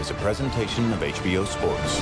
is a presentation of HBO Sports.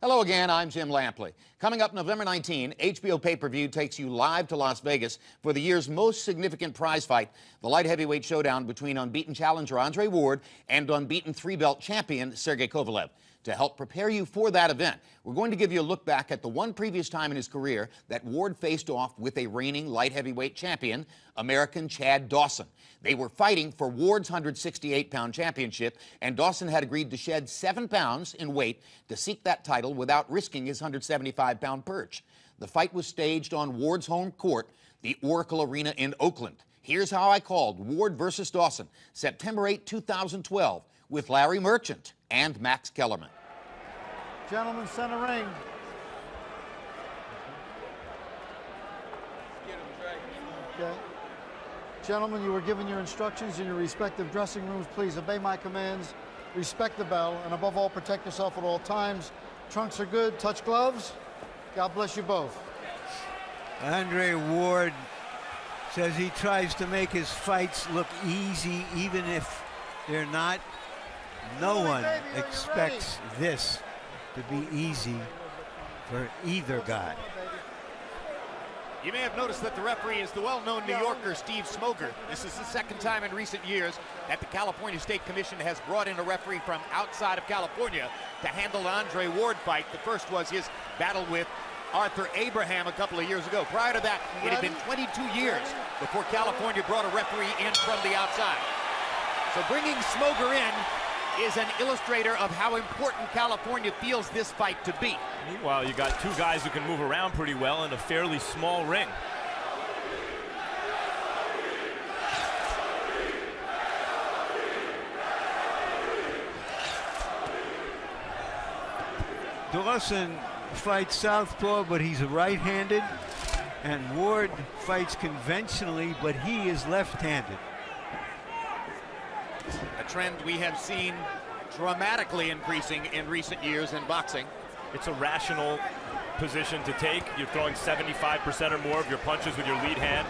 Hello again, I'm Jim Lampley. Coming up November 19, HBO pay-per-view takes you live to Las Vegas for the year's most significant prize fight, the light heavyweight showdown between unbeaten challenger Andre Ward and unbeaten three-belt champion Sergey Kovalev. To help prepare you for that event, we're going to give you a look back at the one previous time in his career that Ward faced off with a reigning light heavyweight champion, American Chad Dawson. They were fighting for Ward's 168-pound championship, and Dawson had agreed to shed 7 pounds in weight to seek that title without risking his 175-pound perch. The fight was staged on Ward's home court, the Oracle Arena in Oakland. Here's how I called Ward versus Dawson, September 8, 2012, with Larry Merchant and Max Kellerman. Gentlemen, center ring. Okay. Gentlemen, you were given your instructions in your respective dressing rooms. Please obey my commands, respect the bell, and above all, protect yourself at all times. Trunks are good. Touch gloves. God bless you both. Andre Ward says he tries to make his fights look easy, even if they're not. No one expects this to be easy for either guy. You may have noticed that the referee is the well-known New Yorker Steve Smoger. This is the second time in recent years that the California State Commission has brought in a referee from outside of California to handle the Andre Ward fight. The first was his battle with Arthur Abraham a couple of years ago. Prior to that, it had been 22 years before California brought a referee in from the outside. So bringing Smoger in is an illustrator of how important California feels this fight to be. Meanwhile, you got two guys who can move around pretty well in a fairly small ring. Dawson fights southpaw, but he's a right-handed, and Ward fights conventionally, but he is left-handed. A trend we have seen dramatically increasing in recent years in boxing. It's a rational position to take. You're throwing 75% or more of your punches with your lead hand.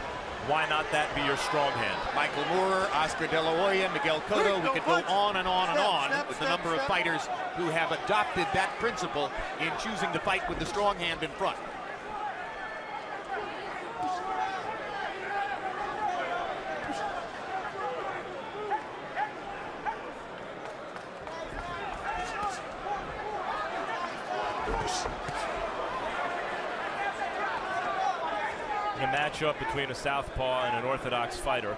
Why not that be your strong hand? Michael Moore, Oscar De La Hoya, Miguel Cotto, we could go on and on and on with the number of fighters who have adopted that principle in choosing to fight with the strong hand in front. In a matchup between a southpaw and an orthodox fighter,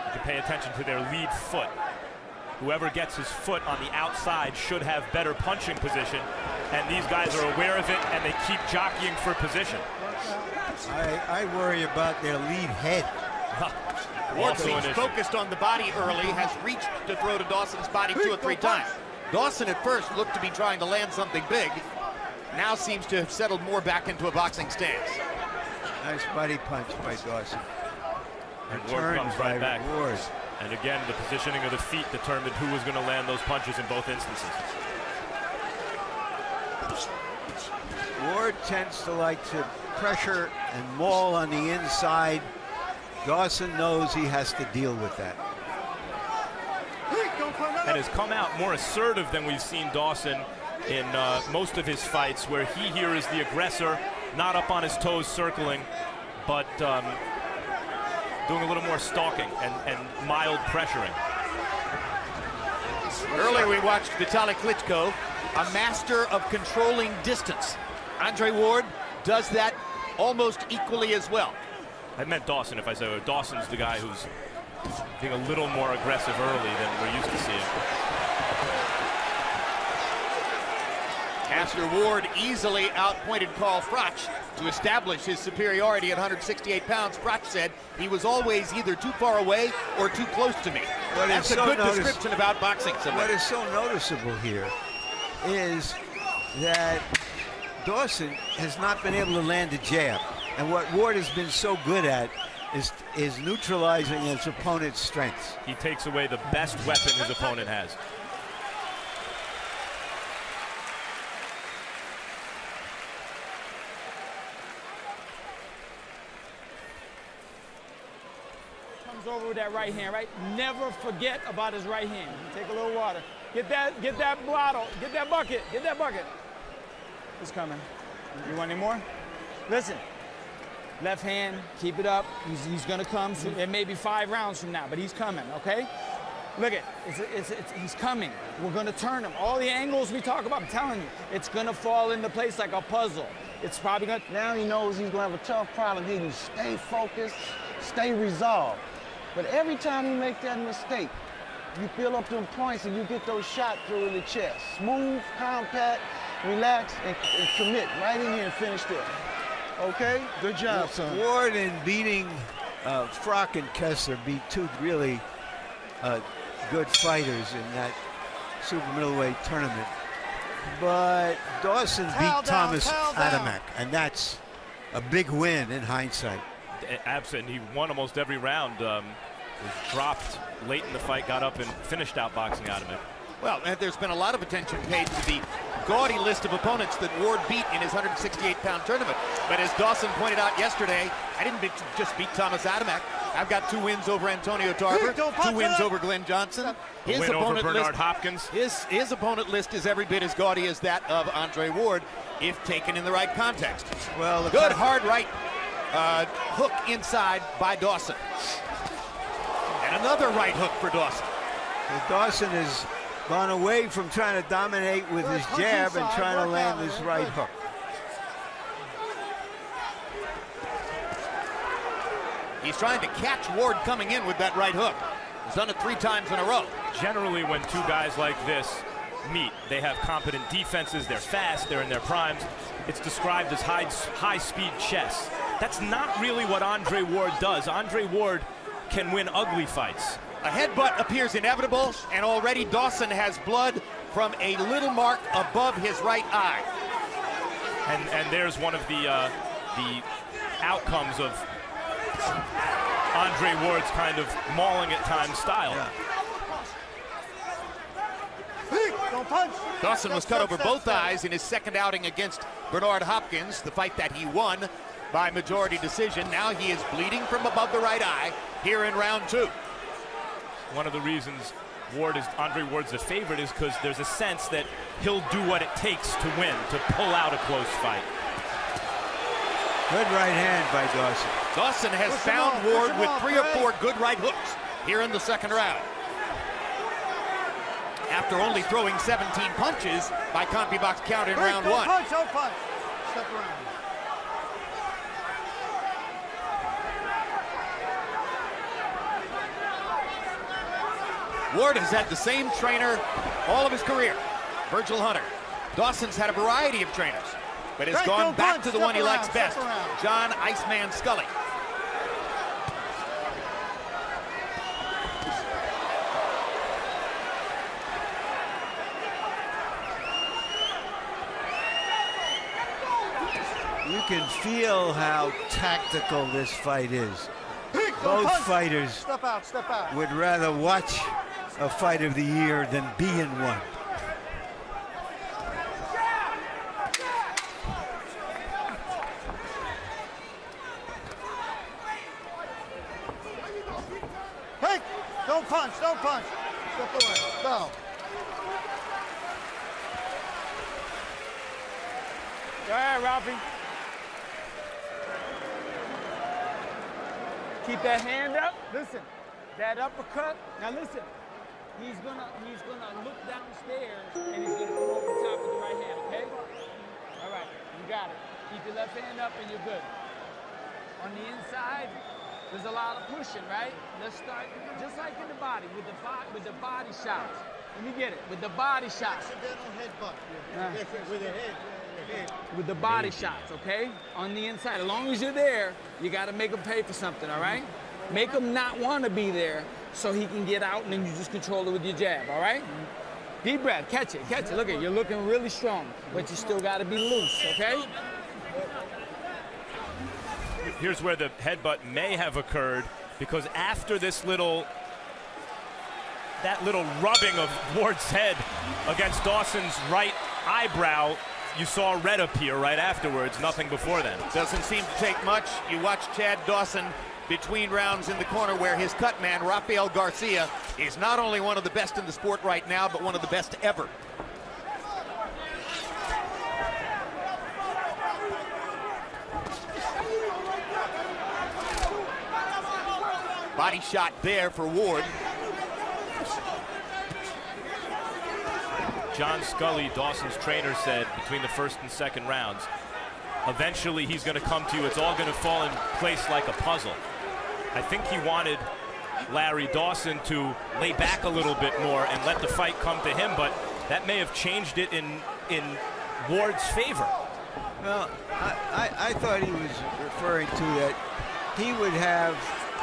you can pay attention to their lead foot. Whoever gets his foot on the outside should have better punching position, and these guys are aware of it, and they keep jockeying for position. I worry about their lead head. Ward seems focused on the body early, has reached to throw to Dawson's body 2 or 3 times. Dawson at first looked to be trying to land something big, now seems to have settled more back into a boxing stance. Nice body punch by Dawson. And Ward comes right back. Ward. And again, the positioning of the feet determined who was going to land those punches in both instances. Ward tends to like to pressure and maul on the inside. Dawson knows he has to deal with that. And has come out more assertive than we've seen Dawson in most of his fights, where he here is the aggressor, not up on his toes circling, but doing a little more stalking and mild pressuring. Earlier we watched Vitaly Klitschko, a master of controlling distance. Andre Ward does that almost equally as well. I meant Dawson if I said Dawson's the guy who's being a little more aggressive early than we're used to seeing. After Ward easily outpointed Carl Froch to establish his superiority at 168 pounds, Froch said he was always either too far away or too close to me. That's a good description about boxing. What is so noticeable here is that Dawson has not been able to land a jab. And what Ward has been so good at is neutralizing his opponent's strengths. He takes away the best weapon his opponent has. comes over with that right hand, right? Never forget about his right hand. Take a little water. Get that bottle, get that bucket. He's coming. You want any more? Listen, left hand, keep it up. He's gonna come soon. It may be 5 rounds from now, but he's coming, okay? Look at he's coming. We're gonna turn him. All the angles we talk about, I'm telling you, it's gonna fall into place like a puzzle. It's probably gonna. Now he knows he's gonna have a tough problem. He can stay focused, stay resolved. But every time you make that mistake, you build up them points and you get those shots through in the chest. Smooth, compact, relax, and commit right in here and finish there. Okay? Good job, son. Ward in beating Frock and Kessler beat 2 really good fighters in that super middleweight tournament. But Dawson beat Thomas Adamek, and that's a big win in hindsight. Absolutely, he won almost every round. Was dropped late in the fight, got up and finished outboxing Adamek. Well, and there's been a lot of attention paid to the gaudy list of opponents that Ward beat in his 168-pound tournament. But as Dawson pointed out yesterday, I didn't just beat Thomas Adamek. I've got 2 wins over Antonio Tarver, 2 wins over Glenn Johnson. His win over Bernard Hopkins. His opponent list is every bit as gaudy as that of Andre Ward, if taken in the right context. Well, good hard right hook inside by Dawson. And another right hook for Dawson. Dawson has gone away from trying to dominate with his jab and trying to land this right hook. He's trying to catch Ward coming in with that right hook. He's done it 3 times in a row. Generally, when 2 guys like this meet, they have competent defenses, they're fast, they're in their primes. It's described as high-speed chess. That's not really what Andre Ward does. Andre Ward can win ugly fights. A headbutt appears inevitable, and already Dawson has blood from a little mark above his right eye. And there's one of the outcomes of Andre Ward's kind of mauling at times style. Yeah. Dawson was cut over both eyes in his second outing against Bernard Hopkins, the fight that he won by majority decision. Now he is bleeding from above the right eye here in round 2. One of the reasons Andre Ward's the favorite is because there's a sense that he'll do what it takes to win, to pull out a close fight. Good right hand by Dawson. Dawson has found Ward with 3 or 4 good right hooks here in the second round. After only throwing 17 punches by CompuBox count in round 1. Punch, don't punch. Step around. Ward has had the same trainer all of his career, Virgil Hunter. Dawson's had a variety of trainers, but has gone back to the one he likes best, John Iceman Scully. You can feel how tactical this fight is. Both fighters Step out. would rather watch a fight of the year than be in one. Hey, don't punch. Step away. Bell. Go ahead, Ralphie. Keep that hand up. Listen, that uppercut. Now listen, he's gonna look downstairs and he's gonna come over the top with the right hand. Okay? All right, you got it. Keep your left hand up and you're good. On the inside, there's a lot of pushing, right? Let's start just like in the body with the body shots. Let me get it with the body shots. Accidental headbutt. With the head. With the body shots, okay? On the inside. As long as you're there, you got to make him pay for something, all right? Make him not want to be there so he can get out, and then you just control it with your jab, all right? Deep breath. Catch it. Look at it. You're looking really strong, but you still got to be loose, okay? Here's where the headbutt may have occurred, because after that little rubbing of Ward's head against Dawson's right eyebrow, you saw red appear right afterwards, nothing before then. Doesn't seem to take much. You watch Chad Dawson between rounds in the corner where his cut man, Rafael Garcia, is not only one of the best in the sport right now, but one of the best ever. Body shot there for Ward. John Scully, Dawson's trainer, said between the first and second rounds, eventually he's going to come to you. It's all going to fall in place like a puzzle. I think he wanted Larry Dawson to lay back a little bit more and let the fight come to him, but that may have changed it in Ward's favor. Well, I thought he was referring to that he would have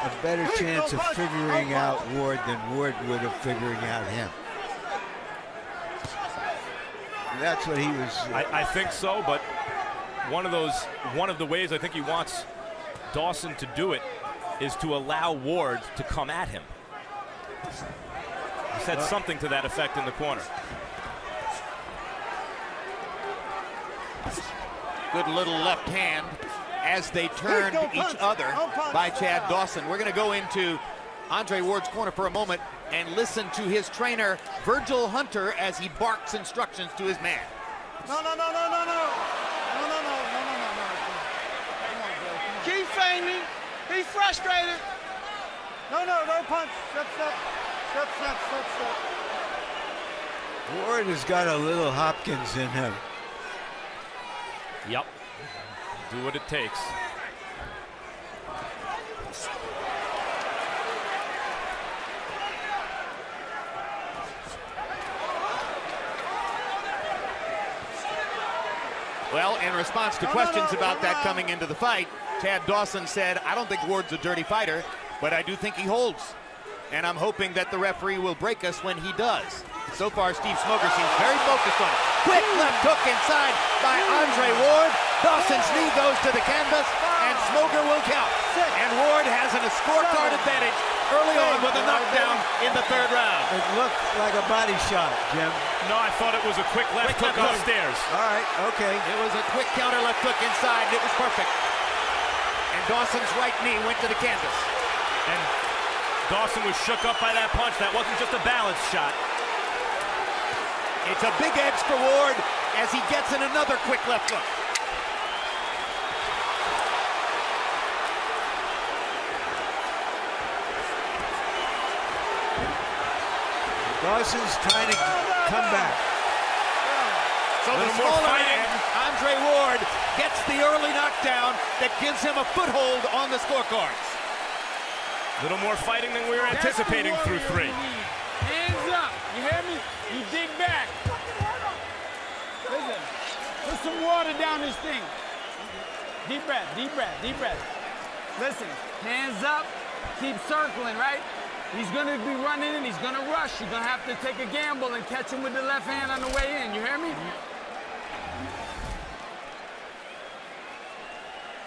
a better chance of figuring out Ward than Ward would have figuring out him. That's what he was. I think so, but one of the ways I think he wants Dawson to do it is to allow Ward to come at him. He said something to that effect in the corner. Good little left hand as they turned each other by Chad Dawson. We're going to go into Andre Ward's corner for a moment and listen to his trainer, Virgil Hunter, as he barks instructions to his man. No. Keep feigning. He's frustrated. No punch. Step. Ward has got a little Hopkins in him. Yep. Do what it takes. Well, in response to questions about that coming into the fight, Chad Dawson said, I don't think Ward's a dirty fighter, but I do think he holds. And I'm hoping that the referee will break us when he does. So far, Steve Smoger seems very focused on it. Quick left hook inside by Andre Ward. Dawson's knee goes to the canvas, and Smoger will count. And Ward has a scorecard advantage early on with a knockdown in the third round. It looked like a body shot, Jim. No, I thought it was a quick left hook upstairs. All right, okay. It was a quick counter left hook inside. It was perfect. And Dawson's right knee went to the canvas. And Dawson was shook up by that punch. That wasn't just a balance shot. It's a big edge for Ward as he gets in another quick left hook. Dawson's trying to come back. So the smaller man, Andre Ward, gets the early knockdown that gives him a foothold on the scorecards. A little more fighting than we were anticipating through three. Hands up. You hear me? You dig back. Listen. Put some water down this thing. Deep breath. Listen. Hands up. Keep circling, right? He's going to be running in. He's going to rush. You're going to have to take a gamble and catch him with the left hand on the way in. You hear me?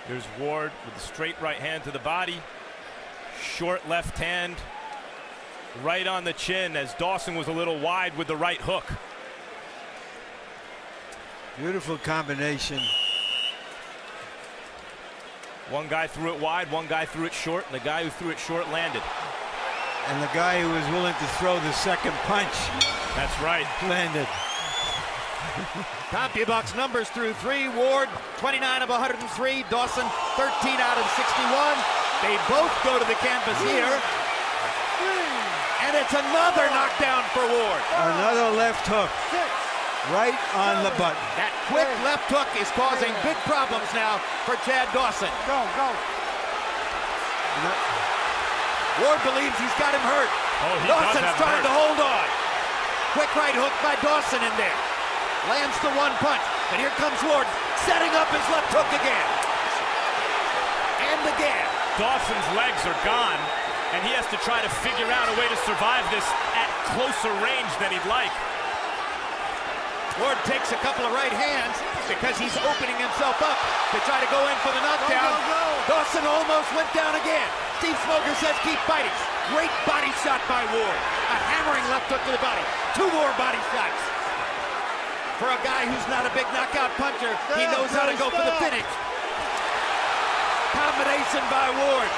There's Ward with a straight right hand to the body. Short left hand right on the chin as Dawson was a little wide with the right hook. Beautiful combination. One guy threw it wide, one guy threw it short, and the guy who threw it short landed. And the guy who was willing to throw the second punch. That's right. Landed. CompuBox numbers through three. Ward, 29 of 103. Dawson, 13 out of 61. They both go to the canvas here. And it's another knockdown for Ward. Another left hook. Right on the button. That quick left hook is causing big problems now for Chad Dawson. Go. Ward believes he's got him hurt. Oh, he Dawson's does have trying him to hold on. Quick right hook by Dawson in there. Lands the one punch. And here comes Ward setting up his left hook again. And again. Dawson's legs are gone, and he has to try to figure out a way to survive this at closer range than he'd like. Ward takes a couple of right hands because he's opening himself up to try to go in for the knockdown. Go. Dawson almost went down again. Steve Smoger says keep fighting. Great body shot by Ward. A hammering left hook to the body. Two more body shots. For a guy who's not a big knockout puncher, he knows how to go for the finish. Combination by Ward.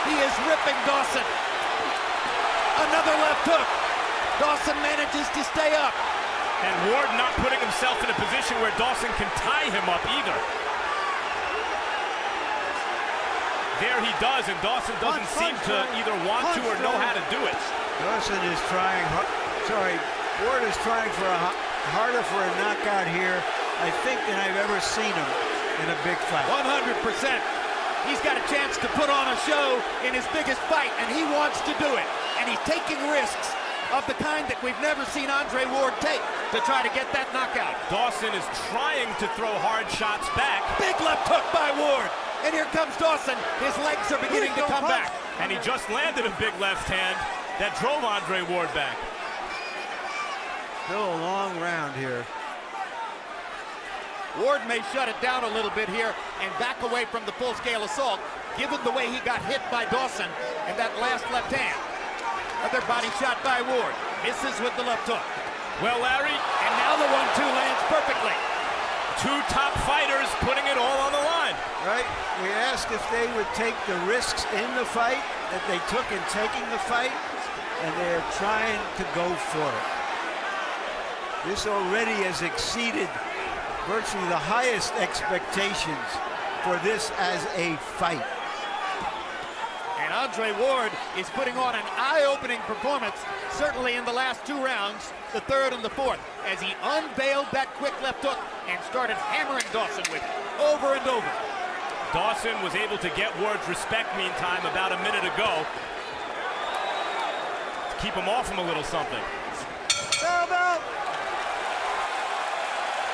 He is ripping Dawson. Another left hook. Dawson manages to stay up. And Ward not putting himself in a position where Dawson can tie him up either. There he does, and Dawson doesn't seem to either want to or know how to do it. Dawson is trying, Ward is trying for harder for a knockout here, I think, than I've ever seen him in a big fight. 100%. He's got a chance to put on a show in his biggest fight, and he wants to do it. And he's taking risks of the kind that we've never seen Andre Ward take to try to get that knockout. Dawson is trying to throw hard shots back. Big left hook by Ward. And here comes Dawson. His legs are beginning to come back. And he just landed a big left hand that drove Andre Ward back. Still a long round here. Ward may shut it down a little bit here and back away from the full-scale assault, given the way he got hit by Dawson and that last left hand. Another body shot by Ward. Misses with the left hook. Well, Larry, and now the 1-2 lands perfectly. Two top fighters putting it all on the line. Right? We asked if they would take the risks in the fight that they took in taking the fight, and they're trying to go for it. This already has exceeded virtually the highest expectations for this as a fight. And Andre Ward is putting on an eye-opening performance, certainly in the last two rounds, the third and the fourth, as he unveiled that quick left hook and started hammering Dawson with it over and over. Dawson was able to get Ward's respect, meantime, about a minute ago, to keep him off him a little something.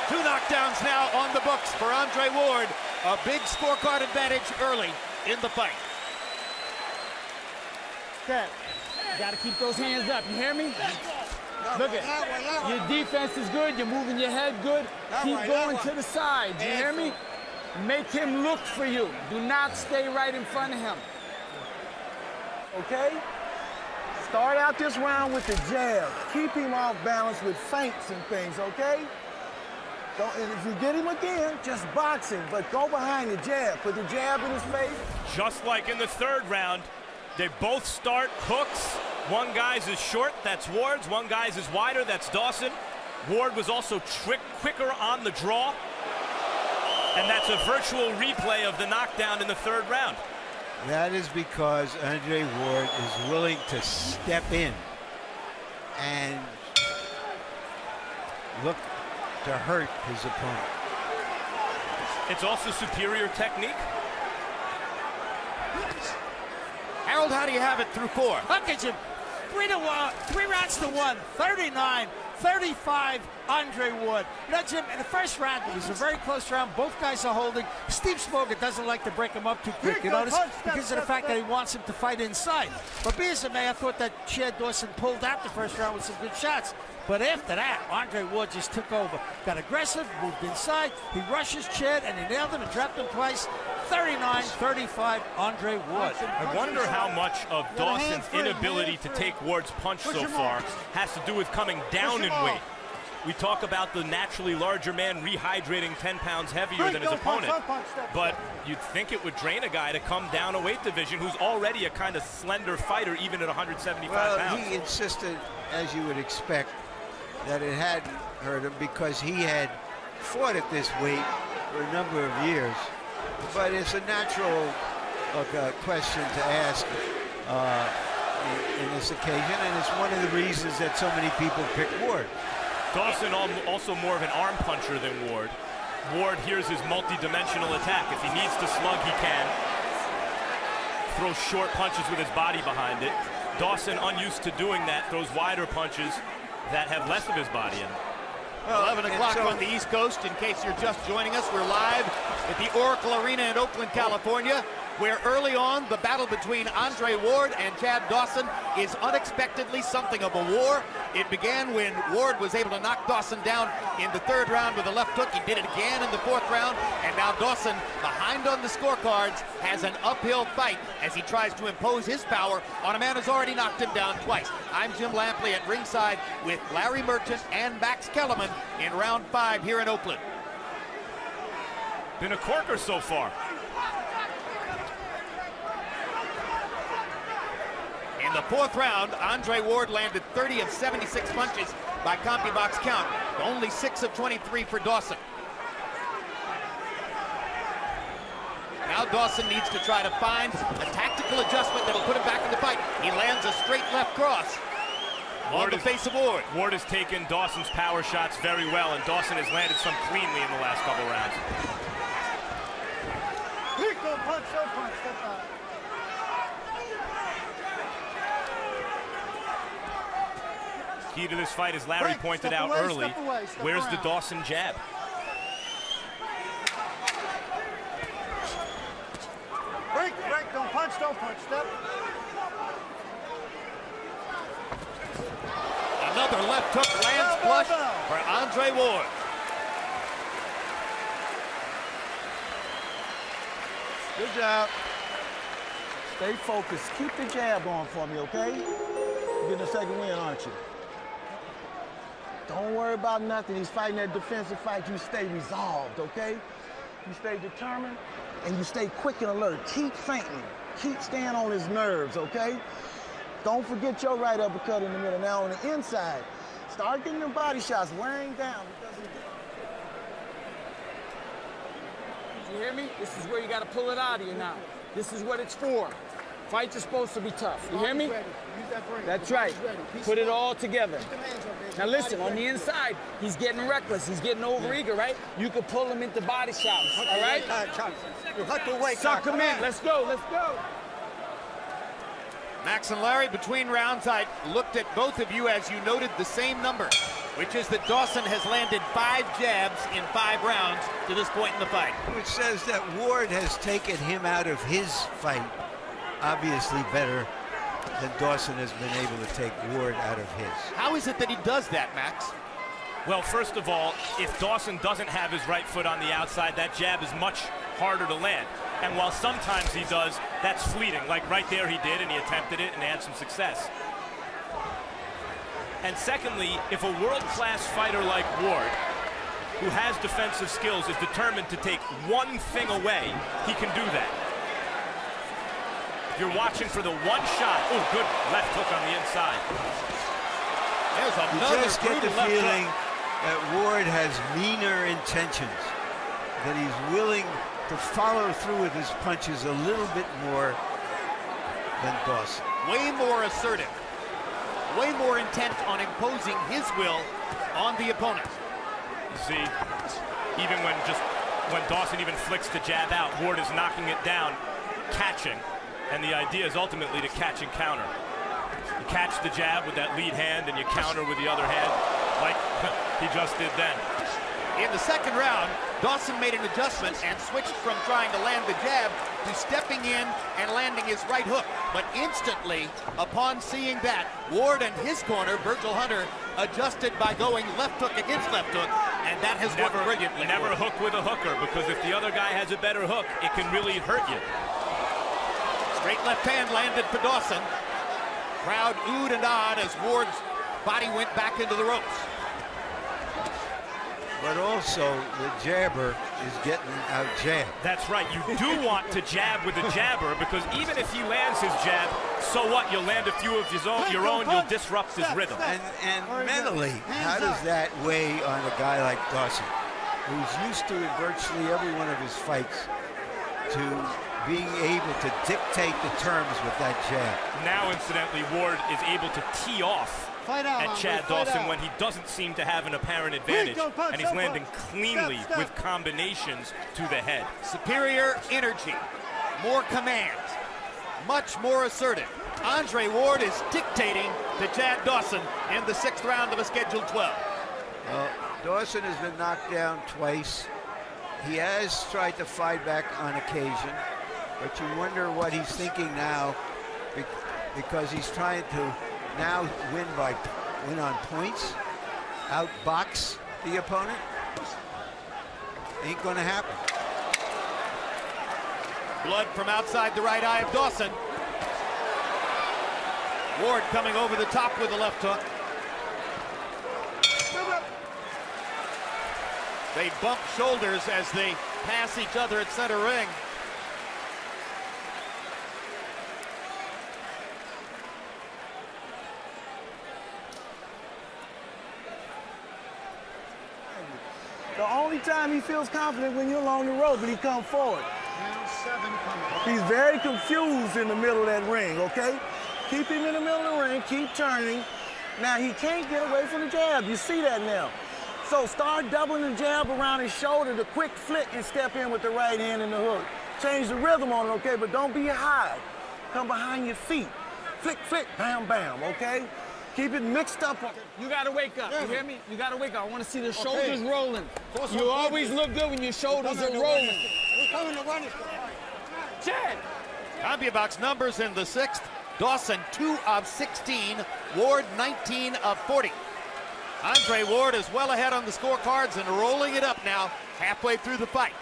Two knockdowns now on the books for Andre Ward. A big scorecard advantage early in the fight. Okay, you gotta keep those hands up, you hear me? Look at your defense is good, you're moving your head good. Keep going to the side, you hear me? Make him look for you. Do not stay right in front of him. Okay? Start out this round with the jab. Keep him off balance with feints and things, okay? And if you get him again, just box him, but go behind the jab. Put the jab in his face. Just like in the third round, they both start hooks. One guy's is short, that's Ward's. One guy's is wider, that's Dawson. Ward was also quicker on the draw. And that's a virtual replay of the knockdown in the third round. That is because Andre Ward is willing to step in and look to hurt his opponent. It's also superior technique. Harold, how do you have it through four? Look at you. 3 rounds to 1. 39-35, Andre Ward. You know, Jim, in the first round, it was a very close round. Both guys are holding. Steve Smoger doesn't like to break him up too quick, you notice? Because of the fact that he wants him to fight inside. But be as it may, I thought that Chad Dawson pulled out the first round with some good shots. But after that, Andre Ward just took over. Got aggressive, moved inside. He rushes Chad, and he nailed him and dropped him twice. 39-35, Andre Ward. I wonder how much of Dawson's inability to take Ward's punch so far has to do with coming down in weight. We talk about the naturally larger man rehydrating 10 pounds heavier than his opponent, but you'd think it would drain a guy to come down a weight division who's already a kind of slender fighter, even at 175 pounds. He insisted, as you would expect, that it hadn't hurt him because he had fought at this weight for a number of years. But it's a natural question to ask in this occasion, and it's one of the reasons that so many people pick Ward. Dawson also more of an arm puncher than Ward. Ward here's his multi-dimensional attack. If he needs to slug, he can. Throw short punches with his body behind it. Dawson, unused to doing that, throws wider punches that have less of his body in it. Well, 11 o'clock on the East Coast. In case you're just joining us, we're live at the Oracle Arena in Oakland, California, where early on the battle between Andre Ward and Chad Dawson is unexpectedly something of a war. It began when Ward was able to knock Dawson down in the third round with a left hook. He did it again in the fourth round, and now Dawson, behind on the scorecards, has an uphill fight as he tries to impose his power on a man who's already knocked him down twice. I'm Jim Lampley at ringside with Larry Merchant and Max Kellerman in round 5 here in Oakland. Been a corker so far. In the 4th round, Andre Ward landed 30 of 76 punches by CompuBox count, only 6 of 23 for Dawson. Now Dawson needs to try to find a tactical adjustment that'll put him back in the fight. He lands a straight left cross on the face of Ward. Ward has taken Dawson's power shots very well, and Dawson has landed some cleanly in the last couple rounds. Go punch, no punch, step back. Key to this fight, as Larry pointed out early, where's the Dawson jab? Break, don't punch, step. Another left hook lands flush for Andre Ward. Good job. Stay focused. Keep the jab on for me, okay? You're getting a second win, aren't you? Don't worry about nothing. He's fighting that defensive fight. You stay resolved, okay? You stay determined, and you stay quick and alert. Keep feinting. Keep staying on his nerves, okay? Don't forget your right uppercut in the middle. Now on the inside, start getting your body shots wearing down. You hear me? This is where you got to pull it out of you now. This is what it's for. Fights are supposed to be tough. You hear me? That's right. Put it all together. Now listen, on the inside, he's getting reckless. He's getting overeager, right? You can pull him into body shots, all right? Suck him in. Let's go, let's go. Max and Larry, between rounds, I looked at both of you as you noted the same number, which is that Dawson has landed 5 jabs in 5 rounds to this point in the fight. Which says that Ward has taken him out of his fight obviously better than Dawson has been able to take Ward out of his. How is it that he does that, Max? Well, first of all, if Dawson doesn't have his right foot on the outside, that jab is much harder to land. And while sometimes he does, that's fleeting. Like right there he did, and he attempted it and had some success. And secondly, if a world-class fighter like Ward, who has defensive skills, is determined to take one thing away, he can do that. If you're watching for the one shot, oh, good left hook on the inside. There's You another just get the brutal left feeling hook. that Ward has meaner intentions, that he's willing to follow through with his punches a little bit more than Dawson. Way more assertive. Way more intent on imposing his will on the opponent. You see, even when Dawson even flicks the jab out, Ward is knocking it down, catching, and the idea is ultimately to catch and counter. You catch the jab with that lead hand and you counter with the other hand, like he just did then. In the second round, Dawson made an adjustment and switched from trying to land the jab to stepping in and landing his right hook. But instantly, upon seeing that, Ward and his corner, Virgil Hunter, adjusted by going left hook against left hook, and that has worked brilliantly. Never hook with a hooker, because if the other guy has a better hook, it can really hurt you. Straight left hand landed for Dawson. Crowd oohed and ahed as Ward's body went back into the ropes. But also, the jabber is getting out-jabbed. That's right. You do want to jab with a jabber, because even if he lands his jab, so what? You'll land a few of your own, you'll disrupt his rhythm. And mentally, how does that weigh on a guy like Dawson, who's used to in virtually every one of his fights to being able to dictate the terms with that jab? Now, incidentally, Ward is able to tee off at Chad Dawson when he doesn't seem to have an apparent advantage, and he's landing cleanly with combinations to the head. Superior energy, more command, much more assertive. Andre Ward is dictating to Chad Dawson in the 6th round of a scheduled 12. Dawson has been knocked down twice. He has tried to fight back on occasion, but you wonder what he's thinking now, because he's trying to now win on points, outbox the opponent. Ain't gonna happen. Blood from outside the right eye of Dawson. Ward coming over the top with the left hook. They bump shoulders as they pass each other at center ring. The only time he feels confident when you're along the rope, but he comes forward. Round 7 coming. He's very confused in the middle of that ring, okay? Keep him in the middle of the ring, keep turning. Now, he can't get away from the jab. You see that now. So start doubling the jab around his shoulder, the quick flick, and step in with the right hand and the hook. Change the rhythm on it, okay? But don't be high. Come behind your feet. Flick, flick, bam, bam, okay? Keep it mixed up. You gotta wake up. You hear me? You gotta wake up. I want to see the shoulders rolling. You always look good when your shoulders are rolling. We're coming to run it. Chad. CompuBox numbers in the 6th. Dawson, 2 of 16. Ward, 19 of 40. Andre Ward is well ahead on the scorecards and rolling it up now, halfway through the fight.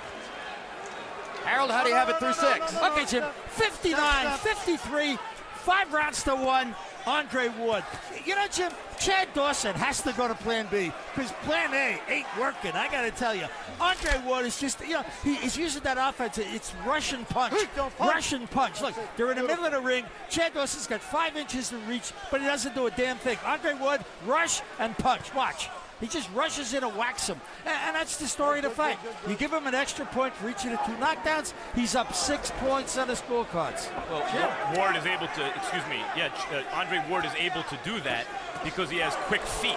Harold, how do you have it through 6? Okay, Jim, 59, 53, 5 rounds to 1, Andre Ward. You know, Jim, Chad Dawson has to go to plan B because plan A ain't working. I got to tell you, Andre Ward is just, you know, he's using that offense. It's Russian punch. Russian punch. Look, they're in the middle of the ring. Chad Dawson's got 5 inches to reach, but he doesn't do a damn thing. Andre Ward, rush and punch. Watch. He just rushes in and whacks him. And that's the story of the fight. You give him an extra point for each of the 2 knockdowns, he's up 6 points on the scorecards. Well, Ward is able to, Andre Ward is able to do that because he has quick feet.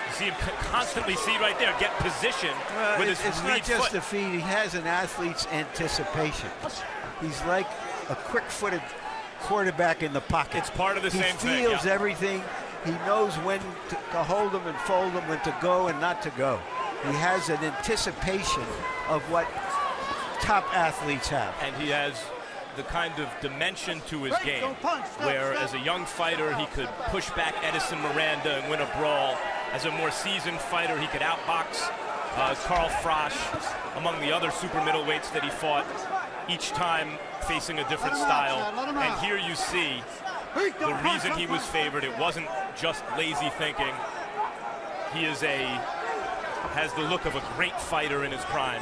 You see him constantly, right there, get position with his it's lead not just foot. the feet. He has an athlete's anticipation. He's like a quick-footed quarterback in the pocket. It's part of the same thing. He feels everything. He knows when to hold them and fold them, when to go and not to go. He has an anticipation of what top athletes have. And he has the kind of dimension to his game where as a young fighter he could push back Edison Miranda and win a brawl. As a more seasoned fighter he could outbox Carl Frosch among the other super middleweights that he fought, each time facing a different style. And here you see the reason he was favored. It wasn't just lazy thinking. He has the look of a great fighter in his prime,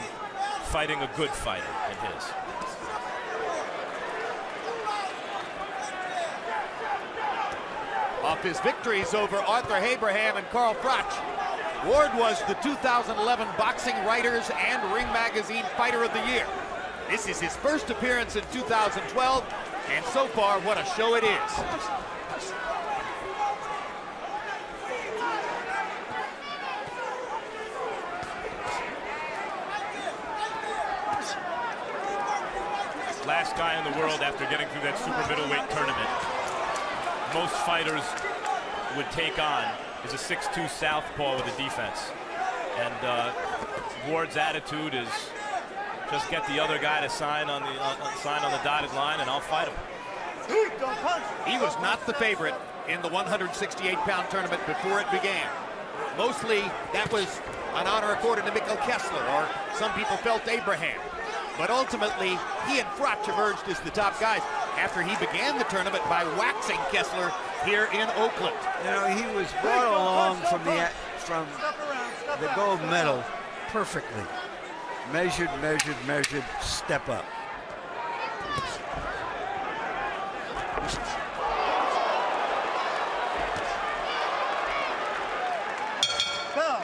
fighting a good fighter in his. Off his victories over Arthur Abraham and Carl Froch, Ward was the 2011 Boxing Writers and Ring Magazine Fighter of the Year. This is his first appearance in 2012, and so far, what a show it is. Last guy in the world after getting through that super middleweight tournament. Most fighters would take on is a 6'2" southpaw with a defense. And Ward's attitude is just get the other guy to sign on the dotted line and I'll fight him. He was not the favorite in the 168-pound tournament before it began. Mostly that was an honor accorded to Mikkel Kessler, or some people felt Abraham. But ultimately, he and Froch emerged as the top guys after he began the tournament by waxing Kessler here in Oakland. You know, he was brought along from the gold medal perfectly. Measured, measured, measured, step up. Go.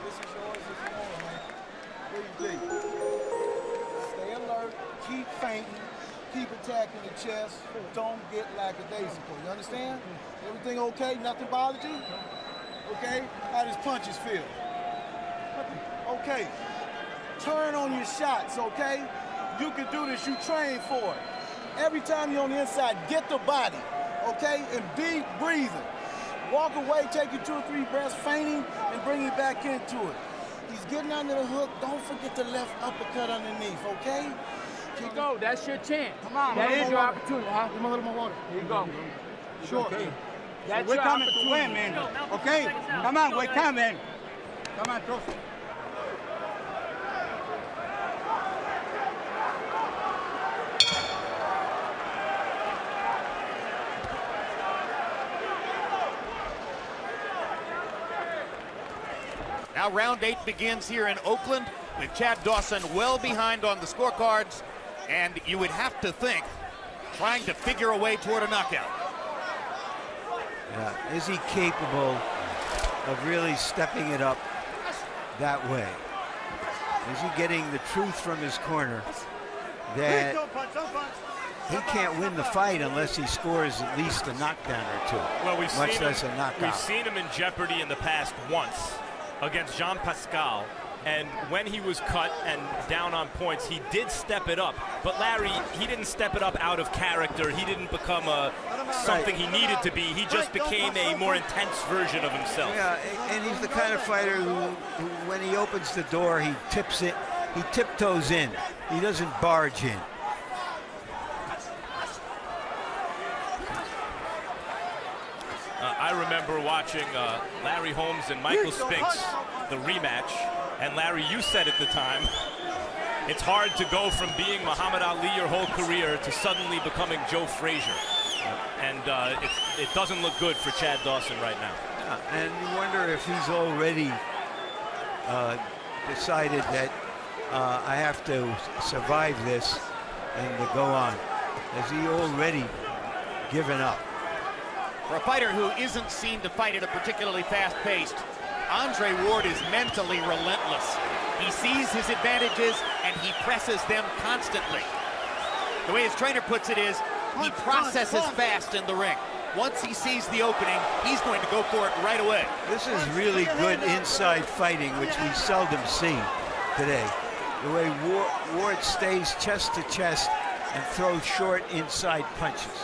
This is yours if you want, man. What do you think? Stay alert, keep fainting, keep attacking the chest, don't get lackadaisical. You understand? Everything okay? Nothing bothered you? Okay? How does punches feel? Okay. Turn on your shots, okay? You can do this, you train for it. Every time you're on the inside, get the body, okay? And deep breathing. Walk away, take your 2 or 3 breaths, feigning, and bring it back into it. He's getting under the hook. Don't forget the left uppercut underneath, okay? Here you go. That's your chance. Come on, that is your water. opportunity. Give him a little more water. Here you go. Sure. Okay. That's We're your coming to opportunity. win, man. Okay? Come on, we're coming. Come on, Dawson. Now round 8 begins here in Oakland with Chad Dawson well behind on the scorecards. And you would have to think trying to figure a way toward a knockout. Yeah. Is he capable of really stepping it up that way? Is he getting the truth from his corner that he can't win the fight unless he scores at least a knockdown or two, well, we've much seen less him, a knockout? We've seen him in jeopardy in the past once against Jean Pascal, and when he was cut and down on points, he did step it up. But Larry, he didn't step it up out of character. He didn't become something he needed to be. He just became a more intense version of himself. Yeah, and he's the kind of fighter who when he opens the door, he tips it. He tiptoes in. He doesn't barge in. I remember watching Larry Holmes and Michael Spinks, the rematch. And Larry, you said at the time, it's hard to go from being Muhammad Ali your whole career to suddenly becoming Joe Frazier. And it doesn't look good for Chad Dawson right now. Yeah, and you wonder if he's already decided that I have to survive this and to go on. Has he already given up? For a fighter who isn't seen to fight at a particularly fast pace, Andre Ward is mentally relentless. He sees his advantages and he presses them constantly. The way his trainer puts it is, he processes fast in the ring. Once he sees the opening, he's going to go for it right away. This is really good inside fighting, which we seldom see today. The way Ward stays chest to chest and throws short inside punches.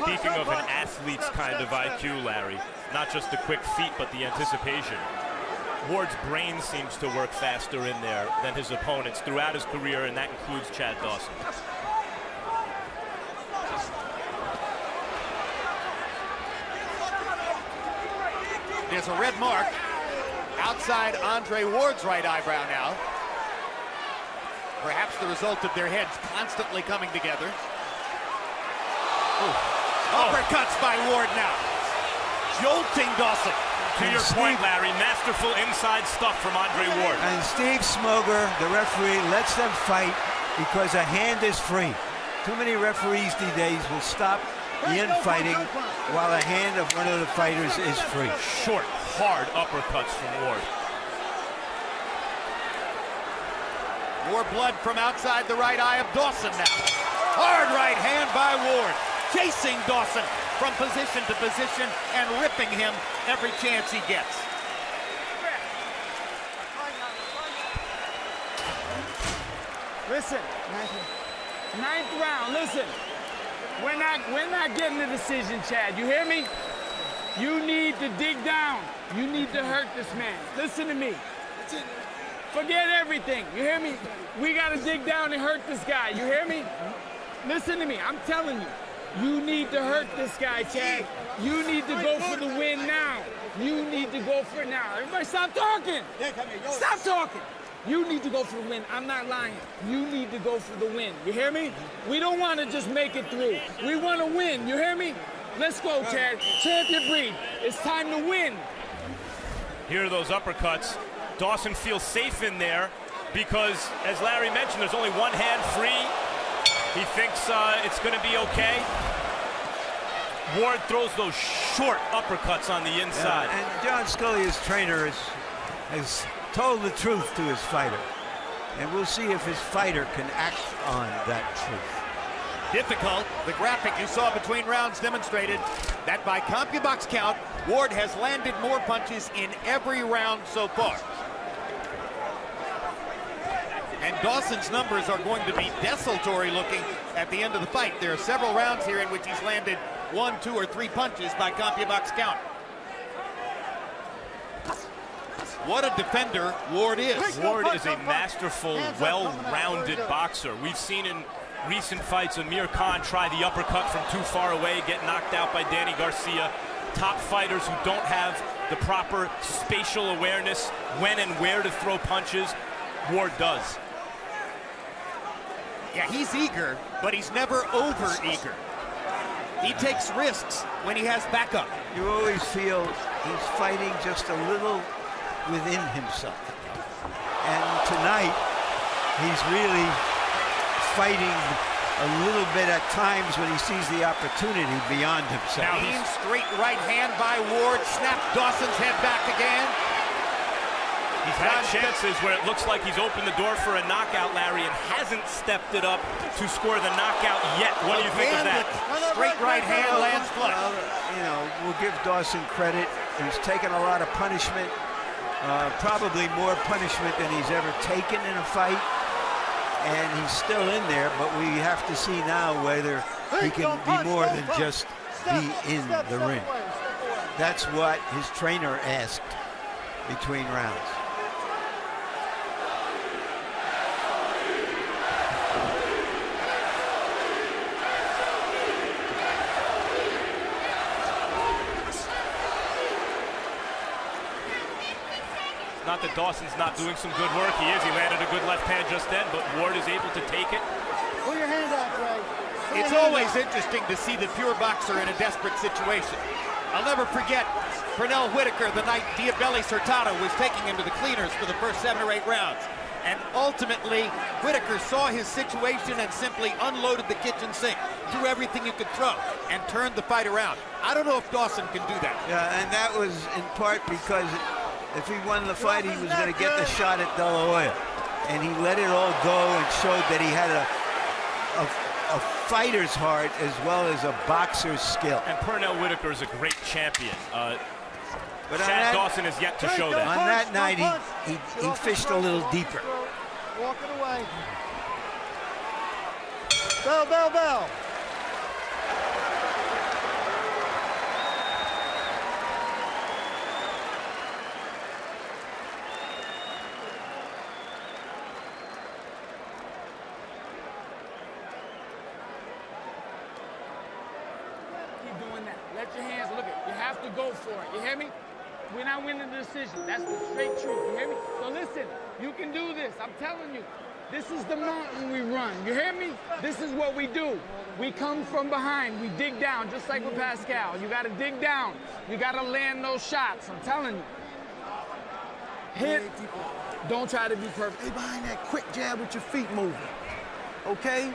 Speaking of an athlete's kind of IQ, Larry, not just the quick feet, but the anticipation. Ward's brain seems to work faster in there than his opponents throughout his career, and that includes Chad Dawson. There's a red mark outside Andre Ward's right eyebrow now. Perhaps the result of their heads constantly coming together. Uppercuts by Ward now. Jolting Dawson. To your point, Larry, masterful inside stuff from Andre Ward. And Steve Smoger, the referee, lets them fight because a hand is free. Too many referees these days will stop the infighting while a hand of one of the fighters is free. Short, hard uppercuts from Ward. More blood from outside the right eye of Dawson now. Hard right hand by Ward. Chasing Dawson from position to position and ripping him every chance he gets. Listen, ninth round, listen. We're not getting the decision, Chad. You hear me? You need to dig down. You need to hurt this man. Listen to me. Forget everything. You hear me? We got to dig down and hurt this guy. You hear me? Listen to me. I'm telling you. You need to hurt this guy, Chad. You need to go for the win now. You need to go for it now. Everybody stop talking. Stop talking. You need to go for the win. I'm not lying. You need to go for the win. You hear me? We don't want to just make it through. We want to win. You hear me? Let's go, Chad. Champion breed. It's time to win. Here are those uppercuts. Dawson feels safe in there because, as Larry mentioned, there's only one hand free. He thinks it's going to be okay. Ward throws those short uppercuts on the inside. Yeah, and John Scully's trainer has told the truth to his fighter. And we'll see if his fighter can act on that truth. Difficult. The graphic you saw between rounds demonstrated that by CompuBox count, Ward has landed more punches in every round so far. And Dawson's numbers are going to be desultory looking at the end of the fight. There are several rounds here in which he's landed 1, 2, or 3 punches by CompuBox count. What a defender Ward is. Ward is a masterful, well-rounded boxer. We've seen in recent fights Amir Khan try the uppercut from too far away, get knocked out by Danny Garcia. Top fighters who don't have the proper spatial awareness when and where to throw punches, Ward does. Yeah, he's eager, but he's never over-eager. He takes risks when he has backup. You always feel he's fighting just a little within himself. And tonight, he's really fighting a little bit at times when he sees the opportunity beyond himself. Now he's straight right hand by Ward. Snap Dawson's head back again. He's had chances where it looks like he's opened the door for a knockout, Larry, and hasn't stepped it up to score the knockout yet. What do you think of that? Straight right hand lands flush. Well, you know, we'll give Dawson credit. He's taken a lot of punishment, probably more punishment than he's ever taken in a fight. And he's still in there, but we have to see now whether he can be more than just be in the ring. That's what his trainer asked between rounds. Not that Dawson's not doing some good work. He is. He landed a good left hand just then, but Ward is able to take it. Pull your hand out, Greg. It's always interesting to see the pure boxer in a desperate situation. I'll never forget Pernell Whitaker the night Diabelli Hurtado was taking him to the cleaners for the first 7 or 8 rounds. And ultimately, Whitaker saw his situation and simply unloaded the kitchen sink, threw everything you could throw, and turned the fight around. I don't know if Dawson can do that. Yeah, and that was in part because if he won the fight, he was going to get the shot at De La Hoya. And he let it all go and showed that he had a fighter's heart as well as a boxer's skill. And Pernell Whitaker is a great champion. But Chad Dawson is yet to show that. On that night, he fished a little deeper. Walk it away. Bell, bell, bell. Let your hands look it. You have to go for it. You hear me? We're not winning the decision. That's the straight truth. You hear me? So listen, you can do this. I'm telling you. This is the mountain we run. You hear me? This is what we do. We come from behind. We dig down, just like with Pascal. You got to dig down. You got to land those shots. I'm telling you. Hit. Don't try to be perfect. Stay behind that quick jab with your feet moving. Okay?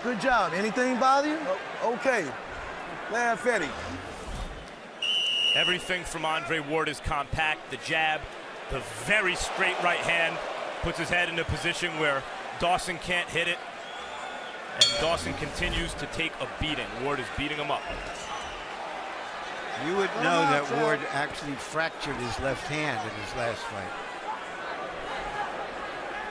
Good job. Anything bother you? Okay. Laugh at him. Everything from Andre Ward is compact. The jab, the very straight right hand, puts his head in a position where Dawson can't hit it. And Dawson continues to take a beating. Ward is beating him up. You would know that Ward actually fractured his left hand in his last fight.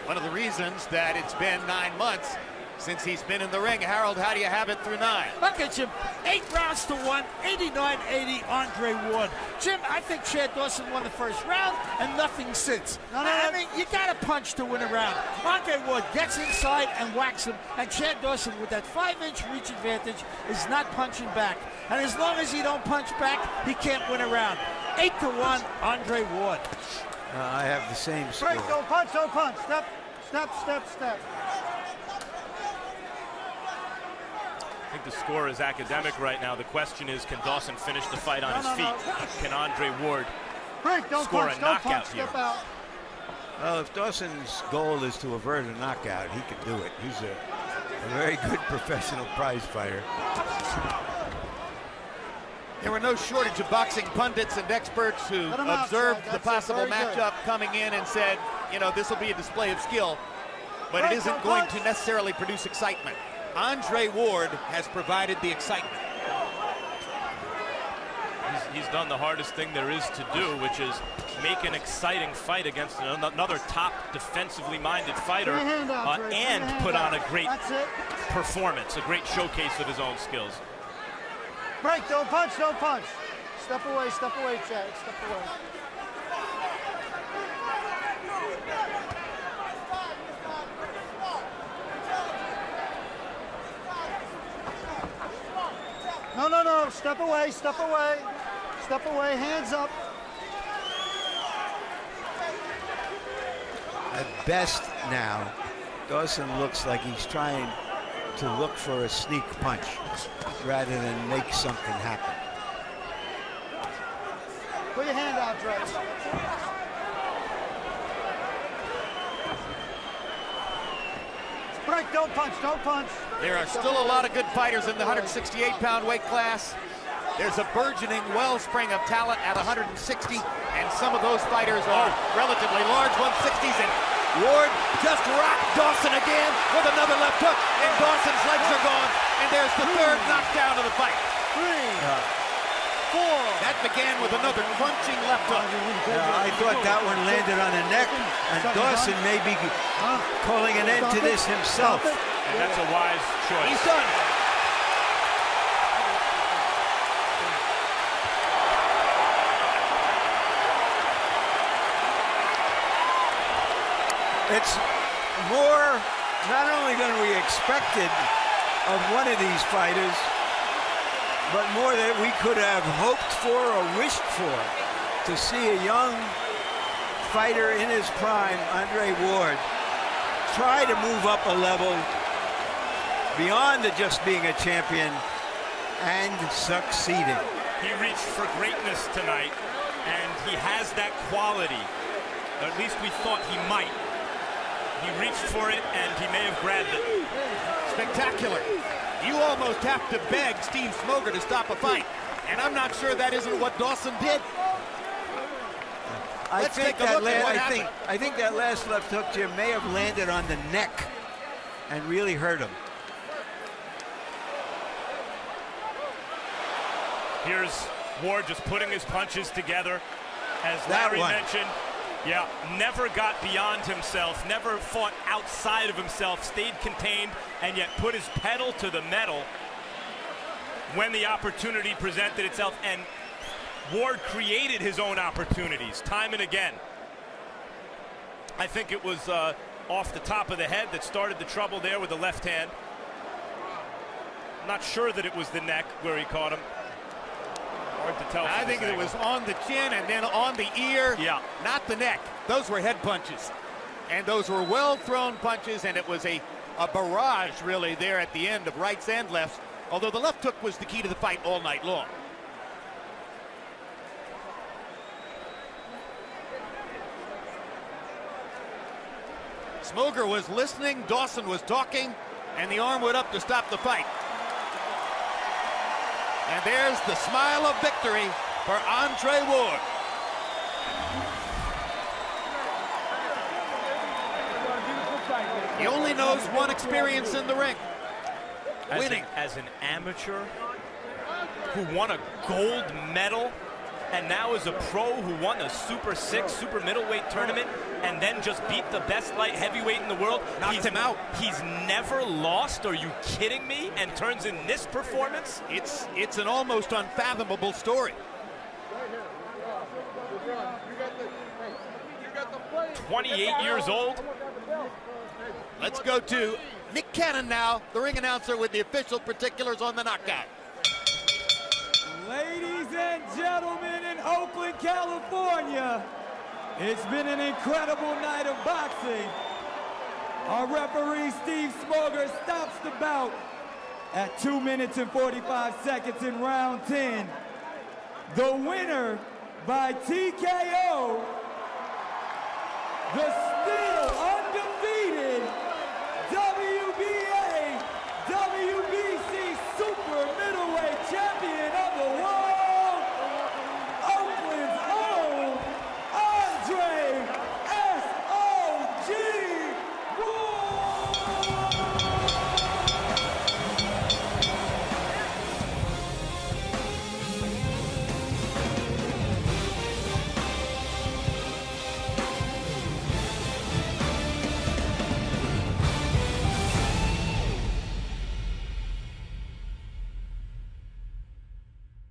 One of the reasons that it's been 9 months since he's been in the ring. Harold, how do you have it through 9? Look at Jim, 8 rounds to 1, 89-80, Andre Ward. Jim, I think Chad Dawson won the first round and nothing since. I mean, you got to punch to win a round. Andre Ward gets inside and whacks him, and Chad Dawson, with that 5-inch reach advantage, is not punching back. And as long as he don't punch back, he can't win a round. 8-1, Andre Ward. I have the same score. Break, don't punch, don't punch. Step, step, step, step. I think the score is academic right now. The question is, can Dawson finish the fight on his feet? Can Andre Ward score a knockout here? Step out. Well, if Dawson's goal is to avert a knockout, he can do it. He's a very good professional prize fighter. There were no shortage of boxing pundits and experts who observed the possible matchup coming in and said, you know, this will be a display of skill, but it isn't going to necessarily produce excitement. Andre Ward has provided the excitement. He's done the hardest thing there is to do, which is make an exciting fight against another top defensively minded fighter and put on a great performance, a great showcase of his own skills. Break, don't punch, don't punch. Step away, Chad, step away. No, step away, step away. Step away, hands up. At best now, Dawson looks like he's trying to look for a sneak punch rather than make something happen. Put your hand out, Drex. break, don't punch, don't punch. There are still a lot of good fighters in the 168-pound weight class. There's a burgeoning wellspring of talent at 160, and some of those fighters are relatively large 160s, and Ward just rocked Dawson again with another left hook, and Dawson's legs are gone, and there's the third knockdown of the fight. 3, 4. That began with another crunching left hook. Yeah, I thought that one landed on the neck, and Dawson may be calling an end to this himself. And that's a wise choice. He's done. It's more not only than we expected of one of these fighters, but more that we could have hoped for or wished for, to see a young fighter in his prime, Andre Ward, try to move up a level beyond just being a champion and succeeding. He reached for greatness tonight, and he has that quality. Or at least we thought he might. He reached for it, and he may have grabbed it. Spectacular. You almost have to beg Steve Smoger to stop a fight, and I'm not sure that isn't what Dawson did. I think that last left hook, Jim, may have landed on the neck and really hurt him. Here's Ward just putting his punches together. As That Larry one. mentioned, yeah, never got beyond himself, never fought outside of himself, stayed contained, and yet put his pedal to the metal when the opportunity presented itself. And Ward created his own opportunities time and again. I think it was off the top of the head that started the trouble there with the left hand. Not sure that it was the neck where he caught him. Hard to tell. I think it was on the chin and then on the ear. Yeah. Not the neck. Those were head punches. And those were well-thrown punches, and it was a barrage, really, there at the end of rights and lefts, although the left hook was the key to the fight all night long. Smoger was listening, Dawson was talking, and the arm went up to stop the fight. And there's the smile of victory for Andre Ward. He only knows one experience in the ring. Winning. As an amateur who won a gold medal, and now is a pro who won the Super 6 super middleweight tournament and then just beat the best light heavyweight in the world. Knocked him out. He's never lost. Are you kidding me? And turns in this performance? It's an almost unfathomable story. 28 years old. Let's go to Nick Cannon now, the ring announcer with the official particulars on the knockout. Ladies and gentlemen in Oakland, California, it's been an incredible night of boxing. Our referee, Steve Smoger, stops the bout at 2 minutes and 45 seconds in round 10. The winner by TKO, the Steve